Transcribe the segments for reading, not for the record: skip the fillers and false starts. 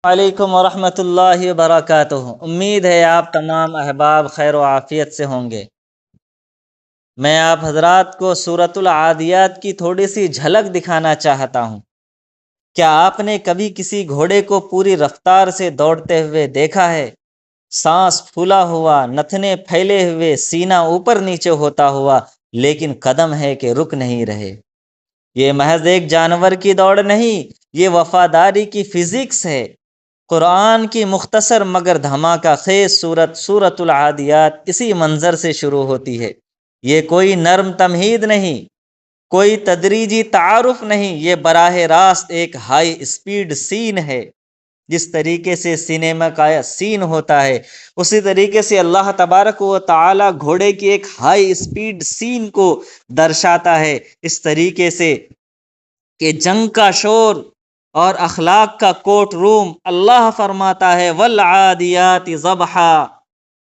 وعلیکم ورحمۃ اللہ وبرکاتہ۔ امید ہے آپ تمام احباب خیر و عافیت سے ہوں گے۔ میں آپ حضرات کو سورۃ العادیات کی تھوڑی سی جھلک دکھانا چاہتا ہوں۔ کیا آپ نے کبھی کسی گھوڑے کو پوری رفتار سے دوڑتے ہوئے دیکھا ہے؟ سانس پھولا ہوا، نتنے پھیلے ہوئے، سینہ اوپر نیچے ہوتا ہوا، لیکن قدم ہے کہ رک نہیں رہے۔ یہ محض ایک جانور کی دوڑ نہیں، یہ وفاداری کی فزکس ہے۔ قرآن کی مختصر مگر دھماکہ خیز سورۃ العادیات اسی منظر سے شروع ہوتی ہے۔ یہ کوئی نرم تمہید نہیں، کوئی تدریجی تعارف نہیں، یہ براہ راست ایک ہائی اسپیڈ سین ہے۔ جس طریقے سے سینما کا سین ہوتا ہے، اسی طریقے سے اللہ تبارک و تعالی گھوڑے کی ایک ہائی اسپیڈ سین کو درشاتا ہے، اس طریقے سے کہ جنگ کا شور اور اخلاق کا کورٹ روم۔ اللہ فرماتا ہے والعادیات ضبحا،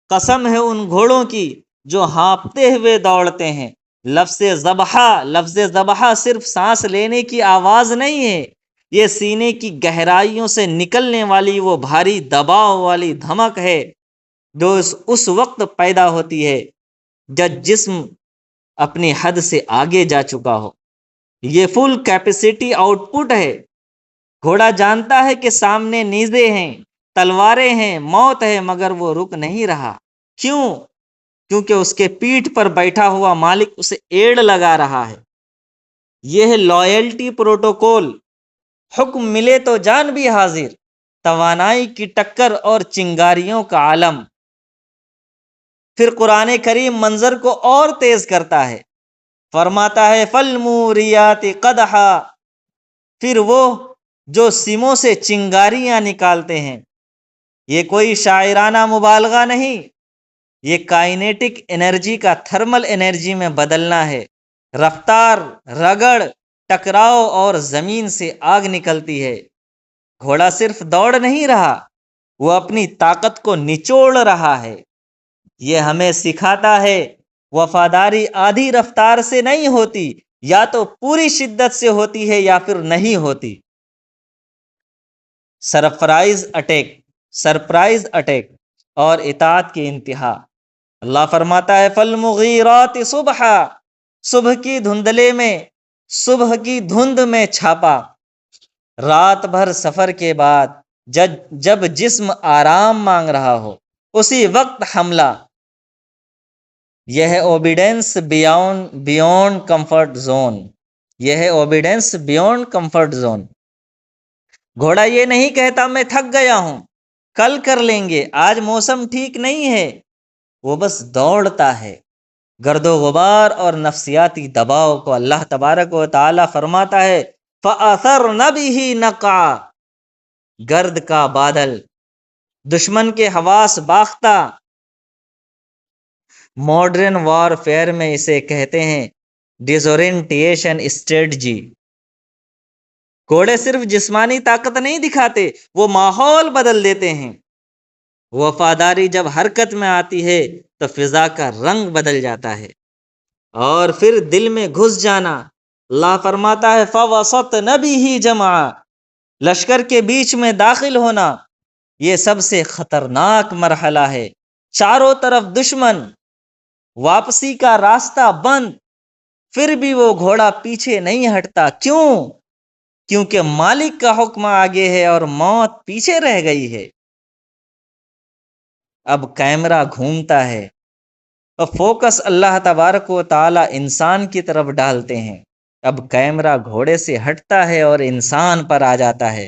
قسم ہے ان گھوڑوں کی جو ہانپتے ہوئے دوڑتے ہیں۔ لفظ ضبحا صرف سانس لینے کی آواز نہیں ہے، یہ سینے کی گہرائیوں سے نکلنے والی وہ بھاری دباؤ والی دھمک ہے جو اس وقت پیدا ہوتی ہے جب جسم اپنی حد سے آگے جا چکا ہو۔ یہ فل کیپیسٹی آؤٹ پٹ ہے۔ گھوڑا جانتا ہے کہ سامنے نیزے ہیں، تلواریں ہیں، موت ہے، مگر وہ رک نہیں رہا۔ کیوں؟ کیونکہ اس کے پیٹھ پر بیٹھا ہوا مالک اسے ایڑ لگا رہا ہے۔ یہ ہے لائلٹی پروٹوکول۔ حکم ملے تو جان بھی حاضر، توانائی کی ٹکر اور چنگاریوں کا عالم۔ پھر قرآن کریم منظر کو اور تیز کرتا ہے، فرماتا ہے فالموریات قدحا، پھر وہ جو سموں سے چنگاریاں نکالتے ہیں۔ یہ کوئی شاعرانہ مبالغہ نہیں، یہ کائنیٹک انرجی کا تھرمل انرجی میں بدلنا ہے۔ رفتار، رگڑ، ٹکراؤ اور زمین سے آگ نکلتی ہے۔ گھوڑا صرف دوڑ نہیں رہا، وہ اپنی طاقت کو نچوڑ رہا ہے۔ یہ ہمیں سکھاتا ہے وفاداری آدھی رفتار سے نہیں ہوتی، یا تو پوری شدت سے ہوتی ہے یا پھر نہیں ہوتی۔ سرپرائز اٹیک اور اطاعت کی انتہا۔ اللہ فرماتا ہے فالمغیرات صبحا، صبح کی دھندلے میں، صبح کی دھند میں چھاپا۔ رات بھر سفر کے بعد جب جسم آرام مانگ رہا ہو، اسی وقت حملہ۔ یہ ہے اوبیڈینس بیونڈ کمفرٹ زون۔ یہ ہے اوبیڈینس بیونڈ کمفرٹ زون۔ گھوڑا یہ نہیں کہتا میں تھک گیا ہوں، کل کر لیں گے، آج موسم ٹھیک نہیں ہے۔ وہ بس دوڑتا ہے۔ گرد و غبار اور نفسیاتی دباؤ کو اللہ تبارک و تعالی فرماتا ہے فَأَثَرْنَ بِهِ نَقْعًا، گرد کا بادل، دشمن کے حواس باختہ۔ ماڈرن وار فیئر میں اسے کہتے ہیں ڈیزورینٹیشن اسٹریٹجی۔ گھوڑے صرف جسمانی طاقت نہیں دکھاتے، وہ ماحول بدل دیتے ہیں۔ وفاداری جب حرکت میں آتی ہے تو فضا کا رنگ بدل جاتا ہے، اور پھر دل میں گھس جانا۔ اللہ فرماتا ہے فَوَسَطْنَ بِهِ جَمْعًا، لشکر کے بیچ میں داخل ہونا۔ یہ سب سے خطرناک مرحلہ ہے۔ چاروں طرف دشمن، واپسی کا راستہ بند، پھر بھی وہ گھوڑا پیچھے نہیں ہٹتا۔ کیوں؟ کیونکہ مالک کا حکم آگے ہے اور موت پیچھے رہ گئی ہے۔ اب کیمرہ گھومتا ہے اور فوکس اللہ تبارک و تعالی انسان کی طرف ڈالتے ہیں۔ اب کیمرہ گھوڑے سے ہٹتا ہے اور انسان پر آ جاتا ہے۔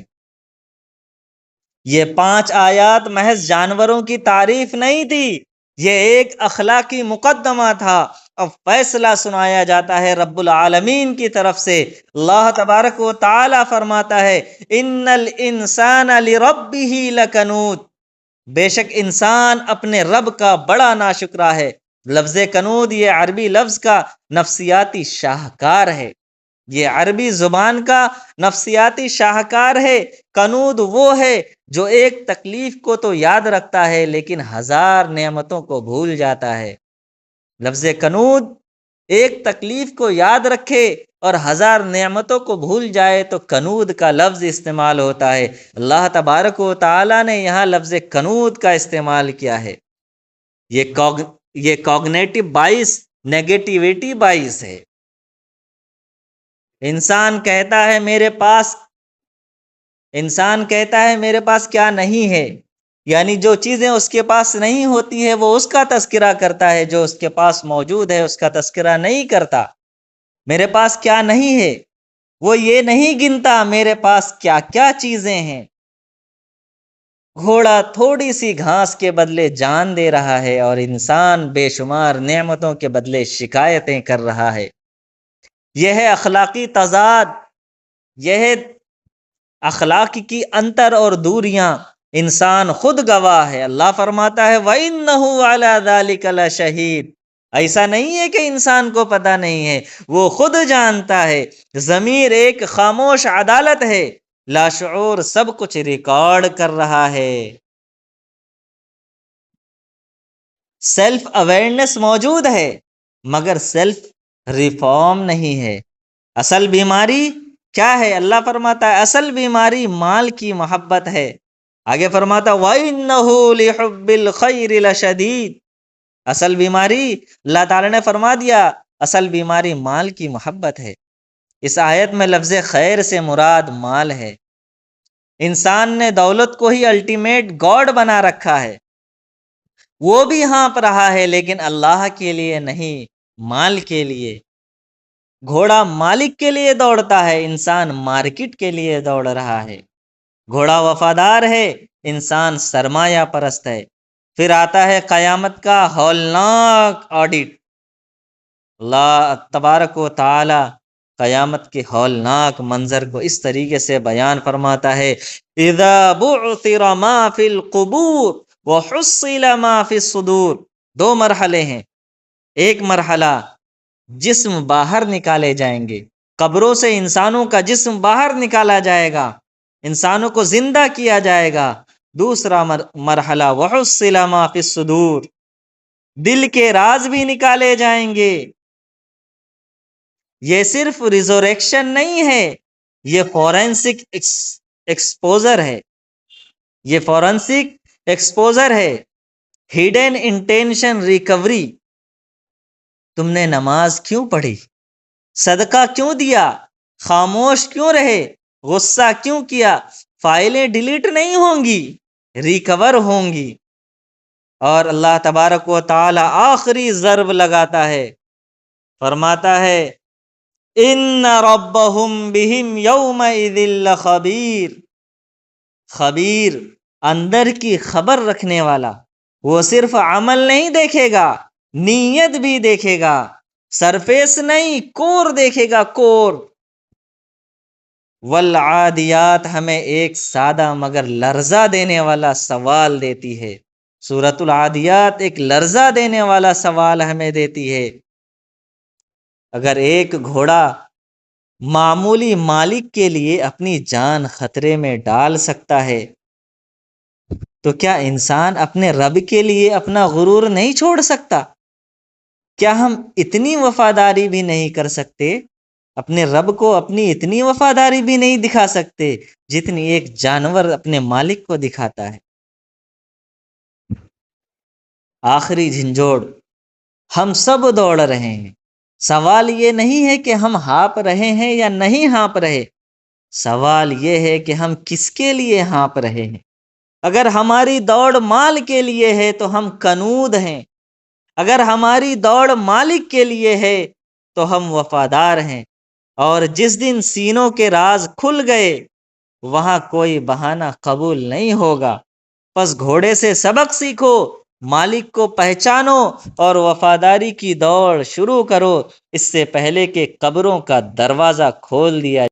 یہ 5 آیات محض جانوروں کی تعریف نہیں تھی، یہ ایک اخلاقی مقدمہ تھا۔ اب فیصلہ سنایا جاتا ہے رب العالمین کی طرف سے۔ اللہ تبارک و تعالی فرماتا ہے ان الانسان لربہ لکنود، بے شک انسان اپنے رب کا بڑا ناشکرا ہے۔ لفظ کنود یہ عربی لفظ کا نفسیاتی شاہکار ہے، یہ عربی زبان کا نفسیاتی شاہکار ہے۔ کنود وہ ہے جو ایک تکلیف کو تو یاد رکھتا ہے لیکن 1000 نعمتوں کو بھول جاتا ہے۔ لفظ کنود ایک تکلیف کو یاد رکھے اور ہزار نعمتوں کو بھول جائے تو کنود کا لفظ استعمال ہوتا ہے۔ اللہ تبارک و تعالیٰ نے یہاں لفظ کنود کا استعمال کیا ہے۔ یہ کوگنیٹو باعث، نیگیٹیویٹی باعث ہے۔ انسان کہتا ہے میرے پاس کیا نہیں ہے، یعنی جو چیزیں اس کے پاس نہیں ہوتی ہے وہ اس کا تذکرہ کرتا ہے، جو اس کے پاس موجود ہے اس کا تذکرہ نہیں کرتا۔ میرے پاس کیا نہیں ہے، وہ یہ نہیں گنتا میرے پاس کیا کیا چیزیں ہیں۔ گھوڑا تھوڑی سی گھاس کے بدلے جان دے رہا ہے اور انسان بے شمار نعمتوں کے بدلے شکایتیں کر رہا ہے۔ یہ ہے اخلاقی تضاد، یہ ہے اخلاق کی انتر اور دوریاں۔ انسان خود گواہ ہے۔ اللہ فرماتا ہے وَإِنَّهُ عَلَى ذَلِكَ لَشَهِيدٌ۔ ایسا نہیں ہے کہ انسان کو پتہ نہیں ہے، وہ خود جانتا ہے۔ ضمیر ایک خاموش عدالت ہے، لاشعور سب کچھ ریکارڈ کر رہا ہے۔ سیلف اویئرنس موجود ہے مگر سیلف ریفارم نہیں ہے۔ اصل بیماری کیا ہے؟ اللہ فرماتا ہے اصل بیماری مال کی محبت ہے۔ آگے فرماتا وَإِنَّهُ لِحُبِّ الْخَيْرِ لَشَدِيدٌ۔ اصل بیماری اللہ تعالی نے فرما دیا، اصل بیماری مال کی محبت ہے۔ اس آیت میں لفظ خیر سے مراد مال ہے۔ انسان نے دولت کو ہی الٹیمیٹ گاڈ بنا رکھا ہے، وہ بھی ہانپ رہا ہے لیکن اللہ کے لیے نہیں، مال کے لیے۔ گھوڑا مالک کے لیے دوڑتا ہے، انسان مارکیٹ کے لیے دوڑ رہا ہے۔ گھوڑا وفادار ہے، انسان سرمایہ پرست ہے۔ پھر آتا ہے قیامت کا ہولناک آڈٹ۔ اللہ تبارک و تعالی قیامت کے ہولناک منظر کو اس طریقے سے بیان فرماتا ہے اذا بعثر ما فی القبور وحصل ما فی الصدور۔ دو مرحلے ہیں۔ ایک مرحلہ جسم باہر نکالے جائیں گے، قبروں سے انسانوں کا جسم باہر نکالا جائے گا، انسانوں کو زندہ کیا جائے گا۔ دوسرا مرحلہ وحصل ما فی الصدور، دل کے راز بھی نکالے جائیں گے۔ یہ صرف ریزوریکشن نہیں ہے، یہ فورینسک ایکسپوزر ہے، یہ فورینسک ایکسپوزر ہے۔ Hidden intention recovery. تم نے نماز کیوں پڑھی؟ صدقہ کیوں دیا؟ خاموش کیوں رہے؟ غصہ کیوں کیا؟ فائلیں ڈیلیٹ نہیں ہوں گی، ریکور ہوں گی۔ اور اللہ تبارک و تعالی آخری ضرب لگاتا ہے، فرماتا ہے ان ربہم بہم یومئذ لخبیر۔ خبیر، اندر کی خبر رکھنے والا۔ وہ صرف عمل نہیں دیکھے گا، نیت بھی دیکھے گا، سرفیس نہیں کور دیکھے گا، کور۔ والعادیات ہمیں ایک سادہ مگر لرزہ دینے والا سوال دیتی ہے۔ سورۃ العادیات ایک لرزہ دینے والا سوال ہمیں دیتی ہے۔ اگر ایک گھوڑا معمولی مالک کے لیے اپنی جان خطرے میں ڈال سکتا ہے تو کیا انسان اپنے رب کے لیے اپنا غرور نہیں چھوڑ سکتا؟ کیا ہم اتنی وفاداری بھی نہیں کر سکتے؟ اپنے رب کو اپنی اتنی وفاداری بھی نہیں دکھا سکتے جتنی ایک جانور اپنے مالک کو دکھاتا ہے؟ آخری جھنجھوڑ، ہم سب دوڑ رہے ہیں۔ سوال یہ نہیں ہے کہ ہم ہانپ رہے ہیں یا نہیں ہانپ رہے، سوال یہ ہے کہ ہم کس کے لیے ہانپ رہے ہیں۔ اگر ہماری دوڑ مال کے لیے ہے تو ہم کنود ہیں، اگر ہماری دوڑ مالک کے لیے ہے تو ہم وفادار ہیں۔ اور جس دن سینوں کے راز کھل گئے وہاں کوئی بہانہ قبول نہیں ہوگا۔ پس گھوڑے سے سبق سیکھو، مالک کو پہچانو اور وفاداری کی دوڑ شروع کرو، اس سے پہلے کہ قبروں کا دروازہ کھول دیا